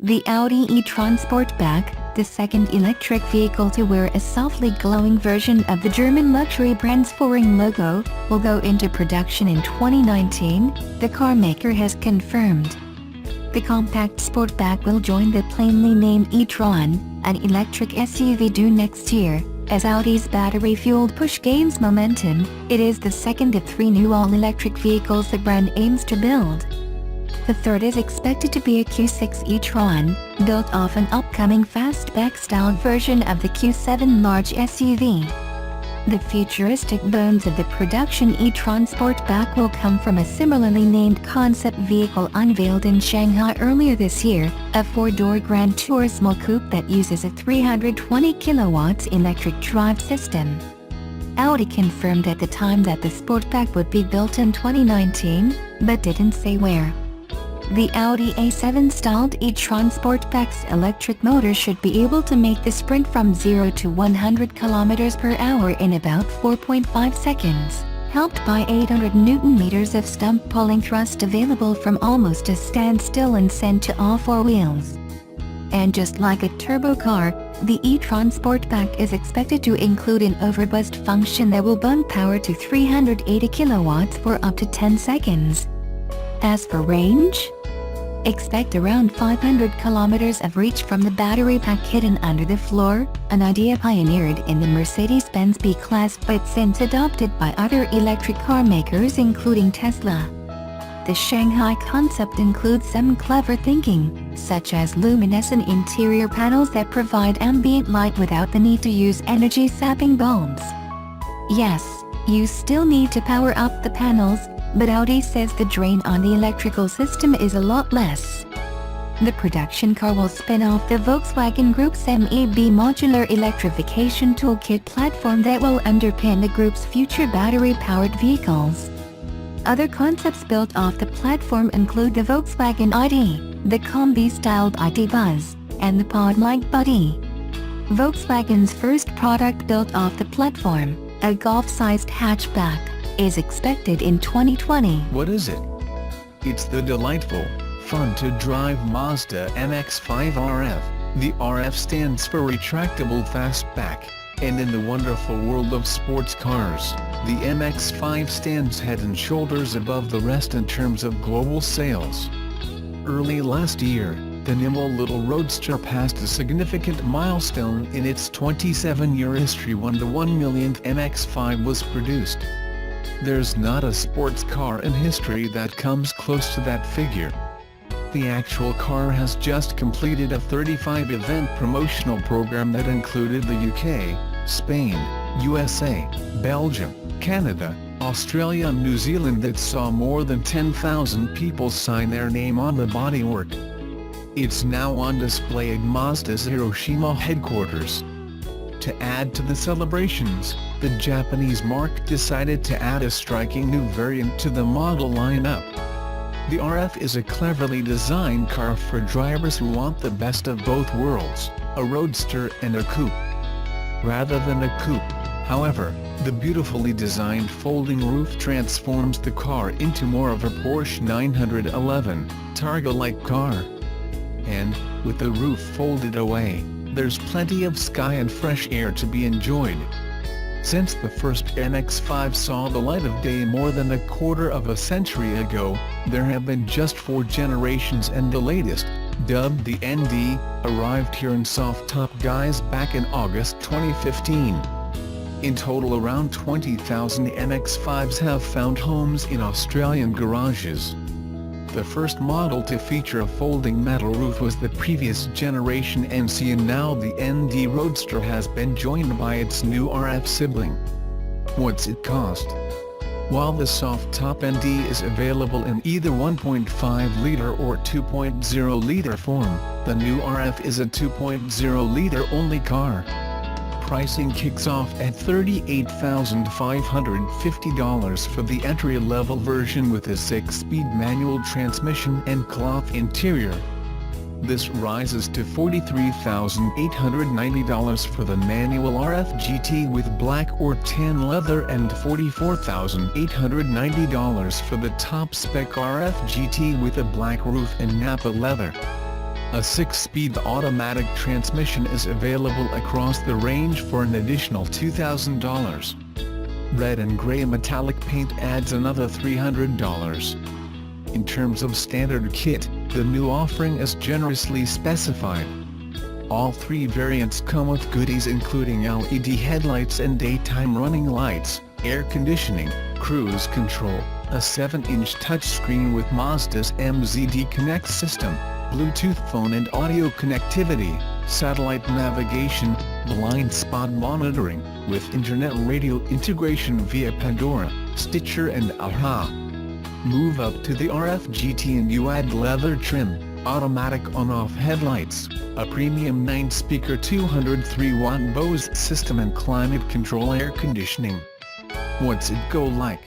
The Audi e-tron Sportback, the second electric vehicle to wear a softly glowing version of the German luxury brand's foreign logo, will go into production in 2019, the carmaker has confirmed. The compact Sportback will join the plainly named e-tron, an electric SUV due next year. As Audi's battery-fueled push gains momentum, it is the second of 3 new all-electric vehicles the brand aims to build. The third is expected to be a Q6 e-tron, built off an upcoming fastback-styled version of the Q7 large SUV. The futuristic bones of the production e-tron Sportback will come from a similarly named concept vehicle unveiled in Shanghai earlier this year, a 4-door Gran Turismo coupe that uses a 320 kilowatts electric drive system. Audi confirmed at the time that the Sportback would be built in 2019, but didn't say where. The Audi A7-styled e-tron Sportback's electric motor should be able to make the sprint from 0 to 100 km per hour in about 4.5 seconds, helped by 800 Nm of stump pulling thrust available from almost a standstill and sent to all 4 wheels. And just like a turbo car, the e-tron Sportback is expected to include an overboost function that will bump power to 380 kilowatts for up to 10 seconds. As for range, expect around 500 kilometers of reach from the battery pack hidden under the floor, an idea pioneered in the Mercedes-Benz B-Class but since adopted by other electric car makers including Tesla. The Shanghai concept includes some clever thinking, such as luminescent interior panels that provide ambient light without the need to use energy-sapping bulbs. Yes, you still need to power up the panels, but Audi says the drain on the electrical system is a lot less. The production car will spin off the Volkswagen Group's MEB modular electrification toolkit platform that will underpin the group's future battery-powered vehicles. Other concepts built off the platform include the Volkswagen ID, the Combi-styled ID Buzz, and the Pod-like Buddy. Volkswagen's first product built off the platform, a Golf-sized hatchback, is expected in 2020. What is it? It's the delightful, fun-to-drive Mazda MX-5 RF. The RF stands for Retractable Fastback, and in the wonderful world of sports cars, the MX-5 stands head and shoulders above the rest in terms of global sales. Early last year, the nimble little roadster passed a significant milestone in its 27-year history when the 1 millionth MX-5 was produced. There's not a sports car in history that comes close to that figure. The actual car has just completed a 35-event promotional program that included the UK, Spain, USA, Belgium, Canada, Australia and New Zealand that saw more than 10,000 people sign their name on the bodywork. It's now on display at Mazda's Hiroshima headquarters. To add to the celebrations, the Japanese marque decided to add a striking new variant to the model lineup. The RF is a cleverly designed car for drivers who want the best of both worlds, a roadster and a coupe. Rather than a coupe, however, the beautifully designed folding roof transforms the car into more of a Porsche 911 Targa-like car. And, with the roof folded away, there's plenty of sky and fresh air to be enjoyed. Since the first MX-5 saw the light of day more than a quarter of a century ago, there have been just 4 generations and the latest, dubbed the ND, arrived here in soft-top guise back in August 2015. In total around 20,000 MX-5s have found homes in Australian garages. The first model to feature a folding metal roof was the previous generation NC, and now the ND Roadster has been joined by its new RF sibling. What's it cost? While the soft-top ND is available in either 1.5-liter or 2.0-liter form, the new RF is a 2.0-liter only car. Pricing kicks off at $38,550 for the entry-level version with a 6-speed manual transmission and cloth interior. This rises to $43,890 for the manual RF GT with black or tan leather and $44,890 for the top-spec RF GT with a black roof and Nappa leather. A 6-speed automatic transmission is available across the range for an additional $2,000. Red and gray metallic paint adds another $300. In terms of standard kit, the new offering is generously specified. All 3 variants come with goodies including LED headlights and daytime running lights, air conditioning, cruise control, a 7-inch touchscreen with Mazda's MZD Connect system, Bluetooth phone and audio connectivity, satellite navigation, blind spot monitoring, with internet radio integration via Pandora, Stitcher and AHA. Move up to the RF GT and you add leather trim, automatic on-off headlights, a premium 9-speaker 203-watt Bose system and climate control air conditioning. What's it go like?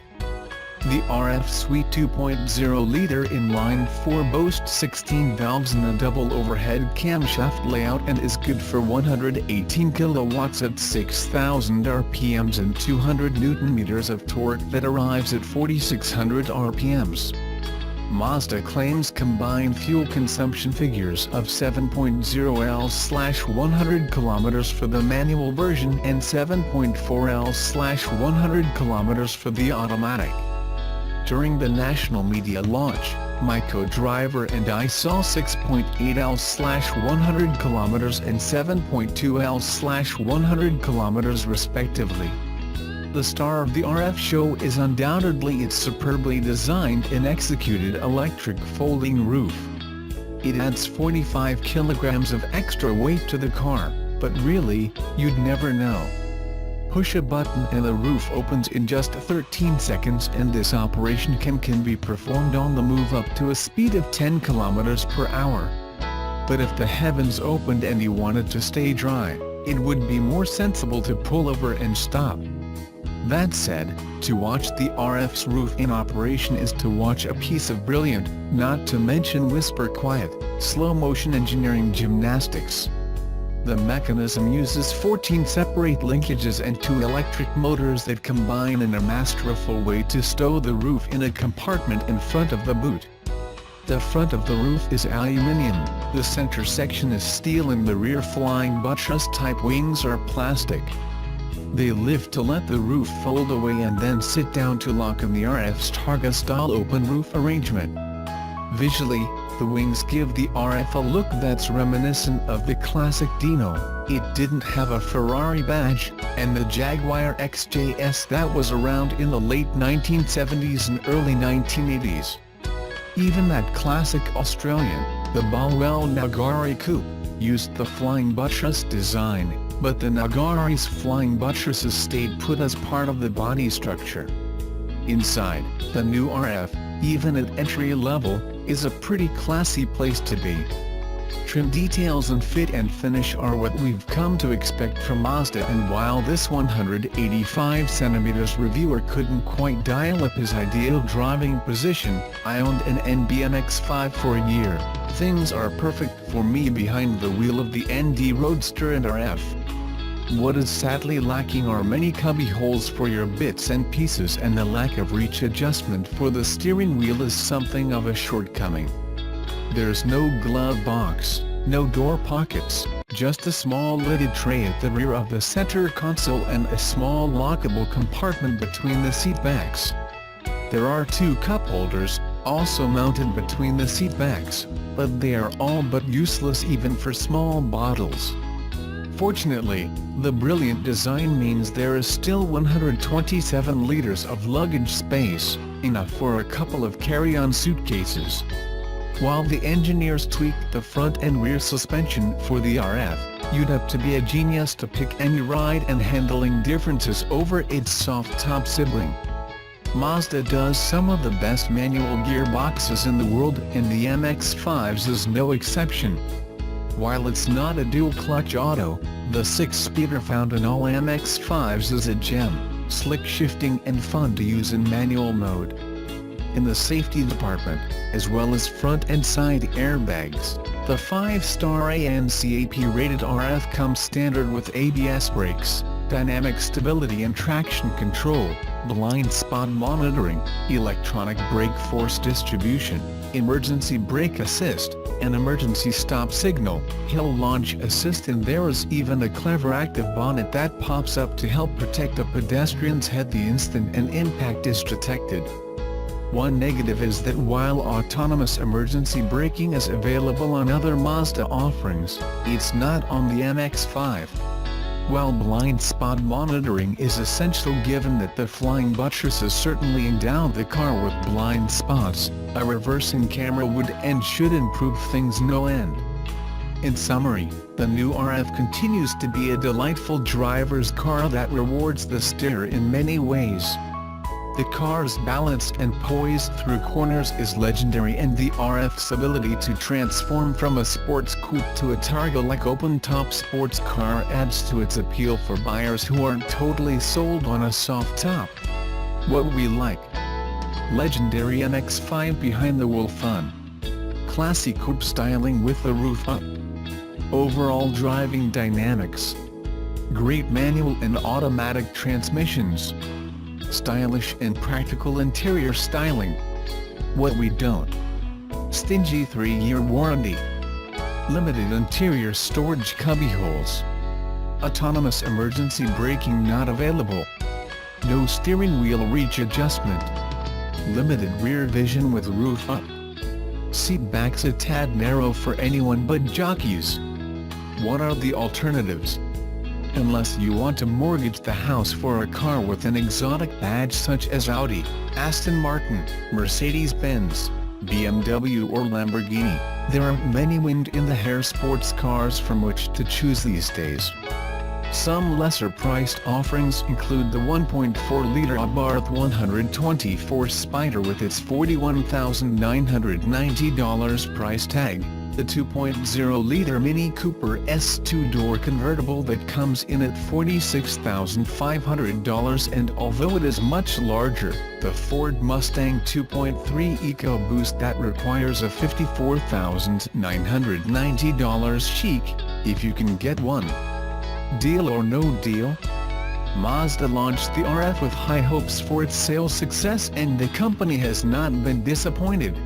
The RF Suite 2.0-liter inline 4 boasts 16 valves and a double overhead camshaft layout and is good for 118 kilowatts at 6,000 RPMs and 200 Newton-meters of torque that arrives at 4,600 RPMs. Mazda claims combined fuel consumption figures of 7.0 L/100 km for the manual version and 7.4 L/100 km for the automatic. During the national media launch, my co-driver and I saw 6.8 L/100 km and 7.2 L/100 km respectively. The star of the RF show is undoubtedly its superbly designed and executed electric folding roof. It adds 45 kilograms of extra weight to the car, but really, you'd never know. Push a button and the roof opens in just 13 seconds and this operation can be performed on the move up to a speed of 10 km per hour. But if the heavens opened and you wanted to stay dry, it would be more sensible to pull over and stop. That said, to watch the RF's roof in operation is to watch a piece of brilliant, not to mention whisper quiet, slow-motion engineering gymnastics. The mechanism uses 14 separate linkages and 2 electric motors that combine in a masterful way to stow the roof in a compartment in front of the boot. The front of the roof is aluminium, the center section is steel and the rear flying buttress-type wings are plastic. They lift to let the roof fold away and then sit down to lock in the RF's Targa-style open roof arrangement. Visually, the wings give the RF a look that's reminiscent of the classic Dino. It didn't have a Ferrari badge, and the Jaguar XJS that was around in the late 1970s and early 1980s. Even that classic Australian, the Balwell Nagari Coupe, used the flying buttress design, but the Nagari's flying buttresses stayed put as part of the body structure. Inside, the new RF, even at entry level, is a pretty classy place to be. Trim details and fit and finish are what we've come to expect from Mazda, and while this 185cm reviewer couldn't quite dial up his ideal driving position, I owned an NBMX5 for a year. Things are perfect for me behind the wheel of the ND Roadster and RF. What is sadly lacking are many cubby holes for your bits and pieces, and the lack of reach adjustment for the steering wheel is something of a shortcoming. There's no glove box, no door pockets, just a small lidded tray at the rear of the center console and a small lockable compartment between the seat backs. There are 2 cup holders, also mounted between the seat backs, but they are all but useless even for small bottles. Fortunately, the brilliant design means there is still 127 liters of luggage space, enough for a couple of carry-on suitcases. While the engineers tweaked the front and rear suspension for the RF, you'd have to be a genius to pick any ride and handling differences over its soft-top sibling. Mazda does some of the best manual gearboxes in the world, and the MX-5's is no exception. While it's not a dual-clutch auto, the 6-speeder found in all MX-5s is a gem, slick shifting and fun to use in manual mode. In the safety department, as well as front and side airbags, the 5-star ANCAP-rated RF comes standard with ABS brakes, dynamic stability and traction control, blind spot monitoring, electronic brake force distribution, emergency brake assist, an emergency stop signal, hill launch assist, and there is even a clever active bonnet that pops up to help protect a pedestrian's head the instant an impact is detected. One negative is that while autonomous emergency braking is available on other Mazda offerings, it's not on the MX-5. While blind spot monitoring is essential given that the flying buttresses certainly endow the car with blind spots, a reversing camera would and should improve things no end. In summary, the new RF continues to be a delightful driver's car that rewards the steerer in many ways. The car's balance and poise through corners is legendary, and the RF's ability to transform from a sports coupe to a Targa-like open-top sports car adds to its appeal for buyers who aren't totally sold on a soft top. What we like: legendary MX-5 behind-the-wheel fun, classy coupe styling with the roof up, overall driving dynamics, great manual and automatic transmissions, stylish and practical interior styling. What we don't: stingy 3-year warranty, limited interior storage cubbyholes, autonomous emergency braking not available, no steering wheel reach adjustment, limited rear vision with roof up, seat backs a tad narrow for anyone but jockeys. What are the alternatives? Unless you want to mortgage the house for a car with an exotic badge such as Audi, Aston Martin, Mercedes-Benz, BMW or Lamborghini, there aren't many wind-in-the-hair sports cars from which to choose these days. Some lesser-priced offerings include the 1.4-liter Abarth 124 Spyder with its $41,990 price tag, the 2.0-liter Mini Cooper S two-door convertible that comes in at $46,500, and although it is much larger, the Ford Mustang 2.3 EcoBoost that requires a $54,990 chic, if you can get one. Deal or no deal? Mazda launched the RF with high hopes for its sales success, and the company has not been disappointed.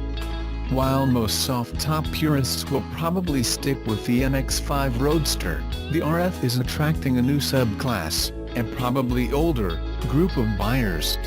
While most soft-top purists will probably stick with the MX-5 Roadster, the RF is attracting a new subclass, and probably older, group of buyers.